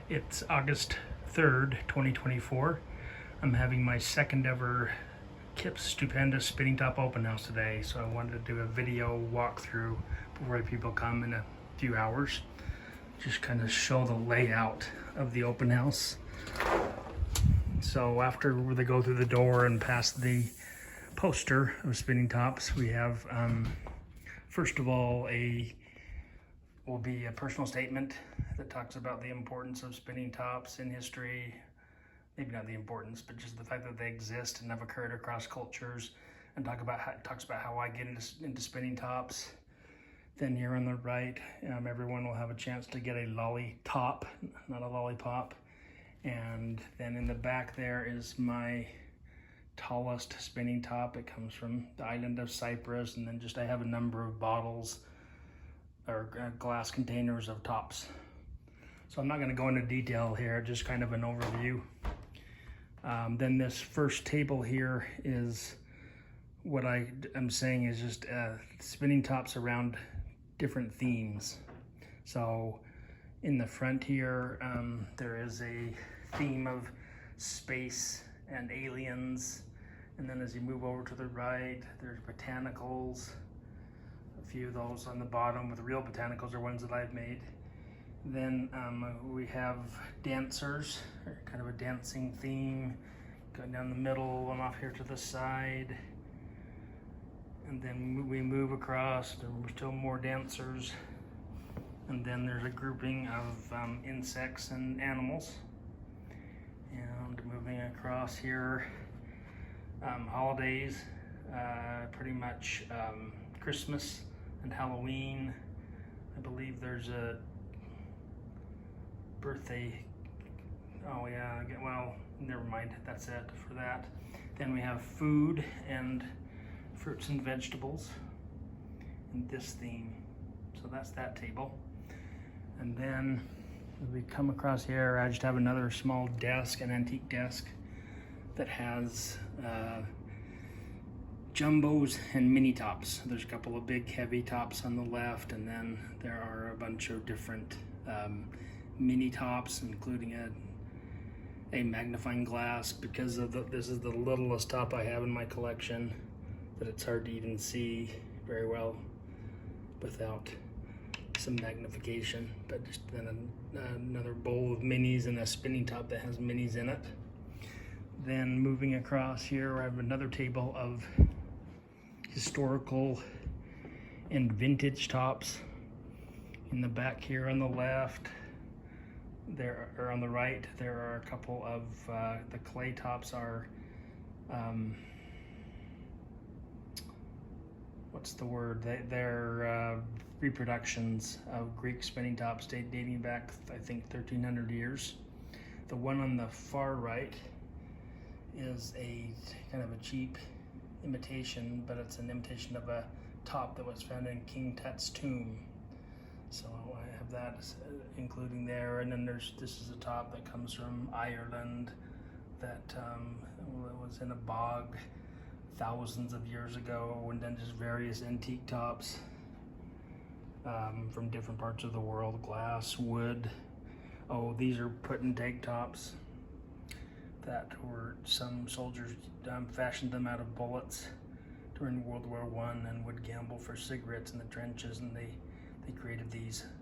It's August 3rd, 2024. I'm having my second ever KIPS Stupendous spinning top open house today, so I wanted to do a video walkthrough before people come in a few hours. Just kind of show the layout of the open house. So after they go through the door and past the poster of spinning tops, we have first of all will be a personal statement that talks about the importance of spinning tops in history. Maybe not the importance, but just the fact that they exist and have occurred across cultures, and talks about how I get into spinning tops. Then here on the right, everyone will have a chance to get a lolly top, not a lollipop. And then in the back there is my tallest spinning top. It comes from the island of Cyprus, and then I have a number of bottles or glass containers of tops. So I'm not going to go into detail here, just kind of an overview. Then this first table here is what I'm saying is just spinning tops around different themes. So in the front here, there is a theme of space and aliens. And then as you move over to the right, there's botanicals. A few of those on the bottom with real botanicals are ones that I've made. Then we have dancers, kind of a dancing theme, going down the middle and off here to the side. And then we move across, there's still more dancers. And then there's a grouping of insects and animals. And moving across here, holidays, pretty much Christmas and Halloween. I believe there's a birthday. Oh yeah, well, never mind, that's it for that. Then we have food and fruits and vegetables in this theme. So that's that table. And then as we come across here, I just have another small desk, an antique desk that has jumbos and mini tops. There's a couple of big heavy tops on the left, and then there are a bunch of different mini tops, including a magnifying glass, because of this is the littlest top I have in my collection, that it's hard to even see very well without some magnification. But just then another bowl of minis and a spinning top that has minis in it. Then moving across here, I have another table of historical and vintage tops. In the back here on the left, or on the right, there are a couple of the clay tops are what's the word? They're reproductions of Greek spinning tops dating back, I think, 1,300 years. The one on the far right is a kind of a cheap imitation, but it's an imitation of a top that was found in King Tut's tomb. So I have that including there. And then this is a top that comes from Ireland that was in a bog thousands of years ago, and then just various antique tops from different parts of the world, glass, wood. Oh, these are put and take tops that some soldiers fashioned them out of bullets during World War I and would gamble for cigarettes in the trenches, and they created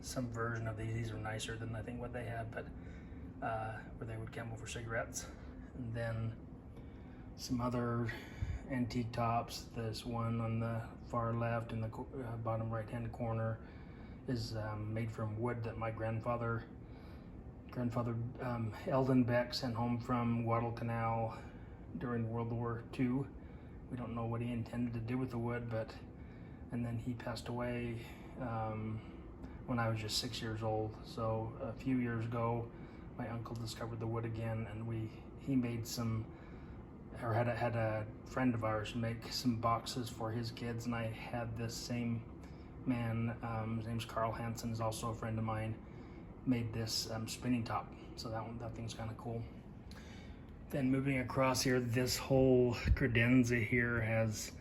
some version of these. These are nicer than I think what they had, but where they would gamble for cigarettes. And then some other antique tops. This one on the far left in the bottom right hand corner is made from wood that my grandfather Eldon Beck sent home from Guadalcanal during World War II. We don't know what he intended to do with the wood, and then he passed away when I was just 6 years old. So a few years ago, my uncle discovered the wood again, and he made some, or had a friend of ours make some boxes for his kids, and I had this same man, his name's Carl Hansen, is also a friend of mine, made this spinning top. So that thing's kind of cool. Then moving across here, this whole credenza here has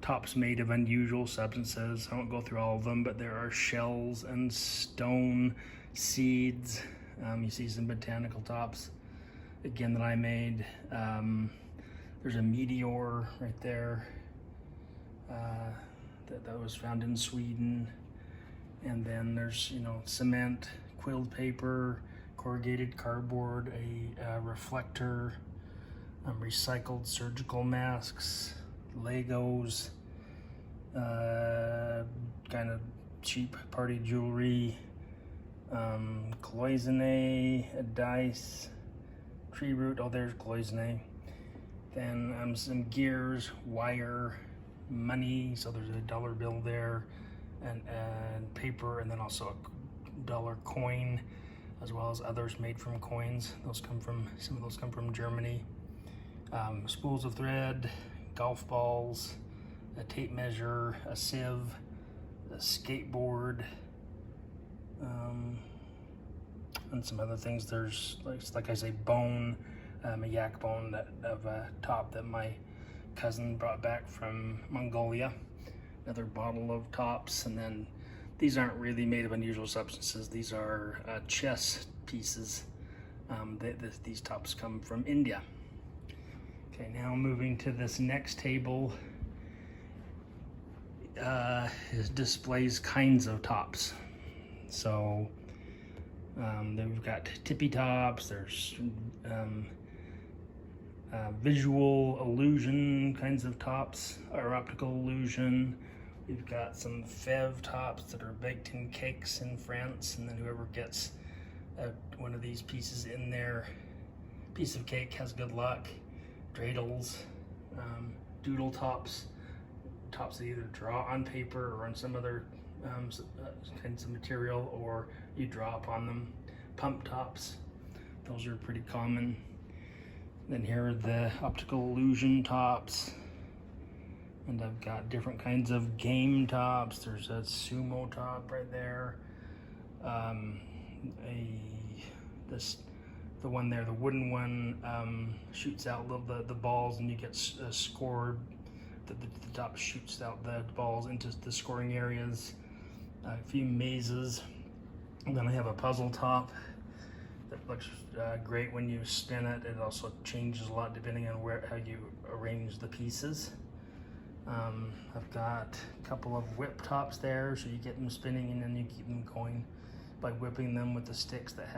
tops made of unusual substances. I won't go through all of them, but there are shells and stone, seeds, You see some botanical tops, again, that I made. There's a meteor right there that was found in Sweden. And then there's, cement, quilled paper, corrugated cardboard, a reflector, recycled surgical masks, Legos, kind of cheap party jewelry, cloisonne, a dice, tree root, oh there's cloisonne. Then some gears, wire, money, so there's a dollar bill there, and paper, and then also a dollar coin, as well as others made from coins. Some of those come from Germany. Spools of thread, golf balls, a tape measure, a sieve, a skateboard, and some other things. There's, like I say, bone, a yak bone of a top that my cousin brought back from Mongolia. Another bottle of tops, and then these aren't really made of unusual substances. These are chess pieces. These tops come from India. Okay, now moving to this next table, it displays kinds of tops. So then we've got tippy tops, there's visual illusion kinds of tops, or optical illusion. We've got some fève tops that are baked in cakes in France, and then whoever gets one of these pieces in their piece of cake has good luck. Dreidels, doodle tops, tops that either draw on paper or on some other kinds of material, or you draw upon them. Pump tops, those are pretty common. Then here are the optical illusion tops, and I've got different kinds of game tops. There's a sumo top right there. The one there, the wooden one, shoots out the balls, and you get scored. The top shoots out the balls into the scoring areas. A few mazes. And then I have a puzzle top that looks great when you spin it. It also changes a lot depending on how you arrange the pieces. I've got a couple of whip tops there, so you get them spinning and then you keep them going by whipping them with the sticks that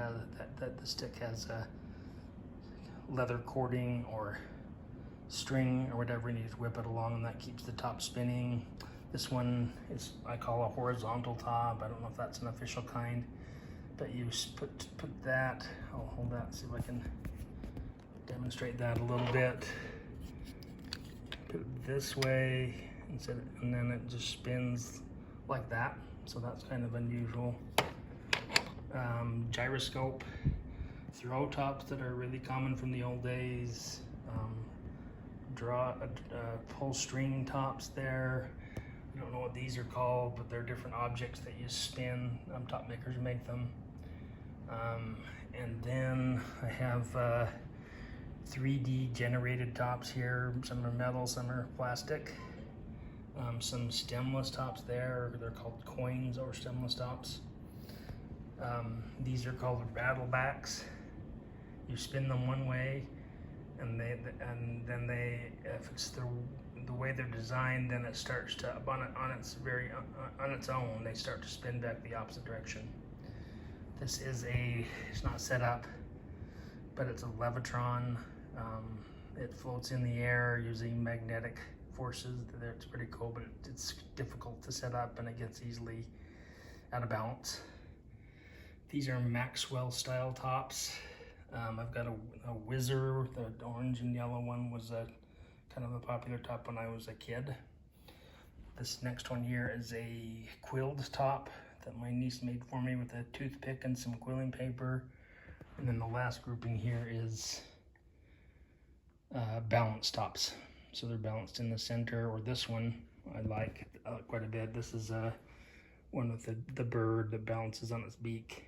the stick has a leather cording or string or whatever, and you just whip it along, and that keeps the top spinning. This one is, I call a horizontal top. I don't know if that's an official kind, but you put that, I'll hold that, see if I can demonstrate that a little bit. Put it this way, and then it just spins like that, so that's kind of unusual. Gyroscope, throw tops that are really common from the old days. Pull string tops there. I don't know what these are called, but they're different objects that you spin. Top makers make them. And then I have 3D generated tops here. Some are metal, some are plastic. Some stemless tops there. They're called coins or stemless tops. These are called rattlebacks. You spin them one way, and then if it's the way they're designed, then it starts to on its own. They start to spin back the opposite direction. This is it's not set up, but it's a levitron. It floats in the air using magnetic forces. It's pretty cool, but it's difficult to set up, and it gets easily out of balance. These are Maxwell style tops. I've got a Whizzer. The orange and yellow one was kind of a popular top when I was a kid. This next one here is a quilled top that my niece made for me with a toothpick and some quilling paper. And then the last grouping here is balanced tops. So they're balanced in the center, or this one I like quite a bit. This is one with the bird that balances on its beak.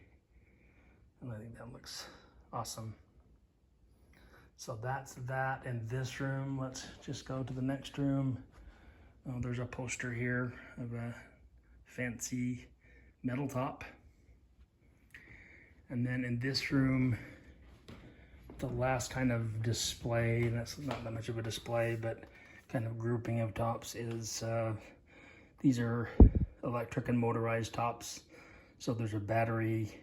And I think that looks awesome. So that's that in this room. Let's just go to the next room. Oh, there's a poster here of a fancy metal top. And then in this room, the last kind of display, and that's not that much of a display, but kind of grouping of tops is, these are electric and motorized tops. So there's a battery,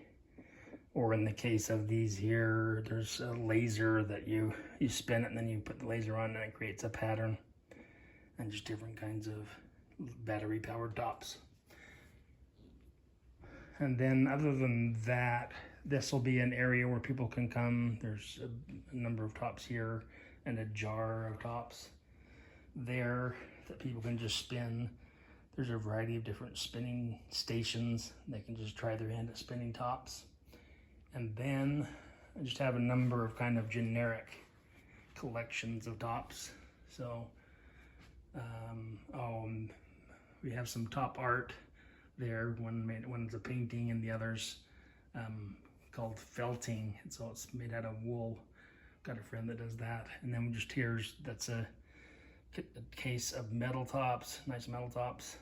or in the case of these here, there's a laser that you spin it and then you put the laser on and it creates a pattern, and just different kinds of battery powered tops. And then other than that, this will be an area where people can come. There's a number of tops here and a jar of tops there that people can just spin. There's a variety of different spinning stations. They can just try their hand at spinning tops. And then I just have a number of kind of generic collections of tops. So we have some top art there. One's a painting and the other's called felting, and so it's made out of wool. Got a friend that does that. And then just here's, that's a case of metal tops, nice metal tops.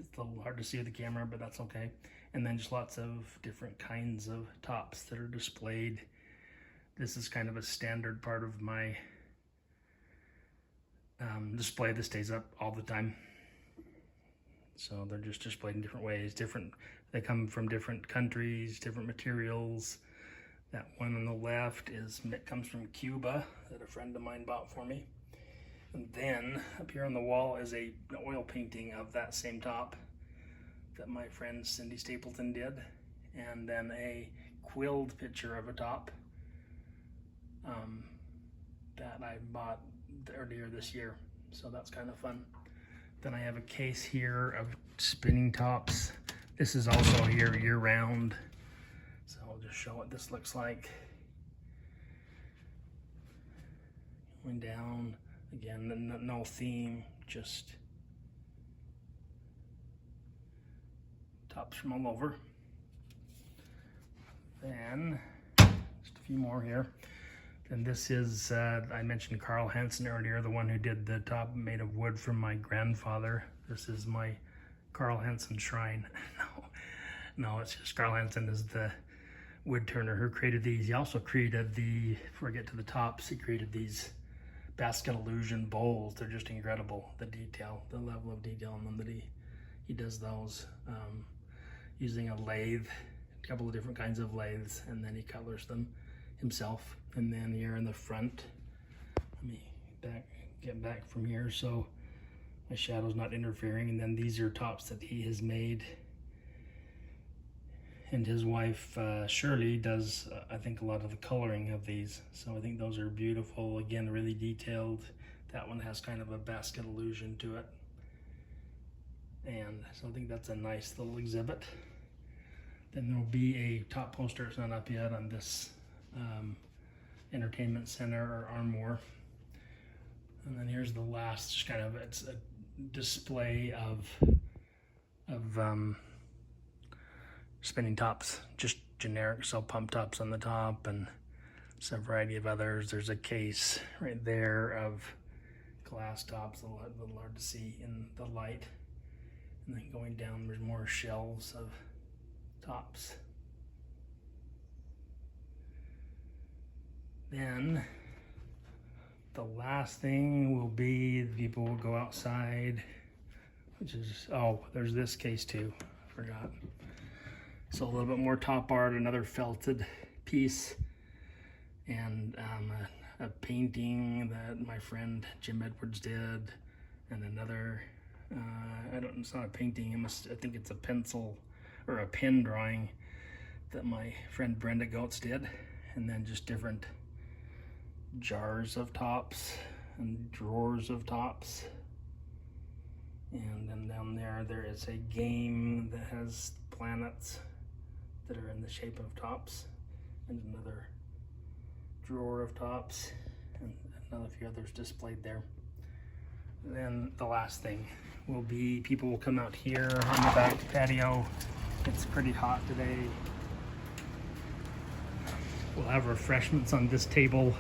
It's a little hard to see with the camera, but that's okay. And then just lots of different kinds of tops that are displayed. This is kind of a standard part of my display that stays up all the time. So they're just displayed in different ways. They come from different countries, different materials. That one on the left comes from Cuba that a friend of mine bought for me. And then up here on the wall is an oil painting of that same top that my friend Cindy Stapleton did. And then a quilled picture of a top that I bought earlier this year. So that's kind of fun. Then I have a case here of spinning tops. This is also here year-round. So I'll just show what this looks like. Going down, again, no theme, just tops from all over. Then, just a few more here. And this is, I mentioned Carl Hansen earlier, the one who did the top made of wood from my grandfather. This is my Carl Hansen shrine. No, it's just Carl Hansen is the wood turner who created these. He also created before I get to the tops, he created these basket illusion bowls. They're just incredible, the detail, the level of detail in them that he does those using a lathe, a couple of different kinds of lathes, and then he colors them himself. And then here in the front, let me get back from here so my shadow's not interfering. And then these are tops that he has made, and his wife Shirley does I think a lot of the coloring of these. So I think those are beautiful, again, really detailed. That one has kind of a basket illusion to it, and so I think that's a nice little exhibit. Then there'll be a top poster, it's not up yet, on this entertainment center or Armour. And then here's the last, just kind of, it's a display of spinning tops, just generic, so pump tops on the top, and it's a variety of others. There's a case right there of glass tops, a little hard to see in the light. And then going down, there's more shelves of tops. Then the last thing will be people will go outside, which is, there's this case too, I forgot. So a little bit more top art, another felted piece, and a painting that my friend Jim Edwards did, and another, it's not a painting, I think it's a pencil or a pen drawing that my friend Brenda Goetz did, and then just different jars of tops and drawers of tops. And then down there is a game that has planets that are in the shape of tops, and another drawer of tops, and another few others displayed there. And then the last thing will be people will come out here on the back patio. It's pretty hot today. We'll have refreshments on this table,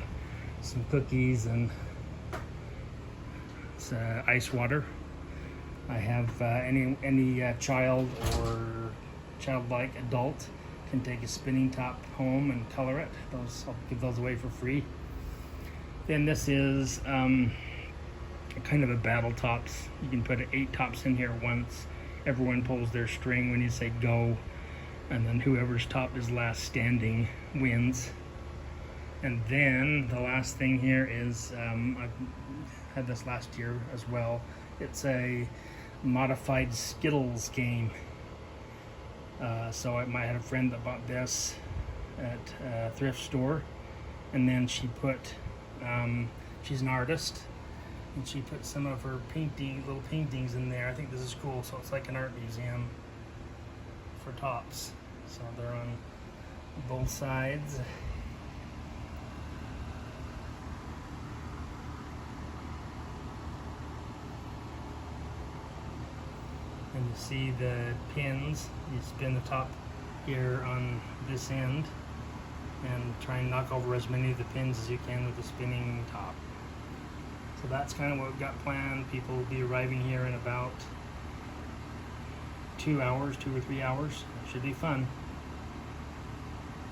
some cookies, and it's ice water. I have any child or childlike adult can take a spinning top home and color it. I'll give those away for free. Then this is kind of a battle tops. You can put 8 tops in here once. Everyone pulls their string when you say go, and then whoever's top is last standing wins. And then the last thing here is, I've had this last year as well. It's a modified Skittles game. So I might have a friend that bought this at a thrift store, and then she put, she's an artist, and she put some of her little paintings in there. I think this is cool. So it's like an art museum for tops. So they're on both sides. And you see the pins. You spin the top here on this end and try and knock over as many of the pins as you can with the spinning top. So that's kind of what we've got planned. People will be arriving here in about 2 hours, 2 or 3 hours. It should be fun.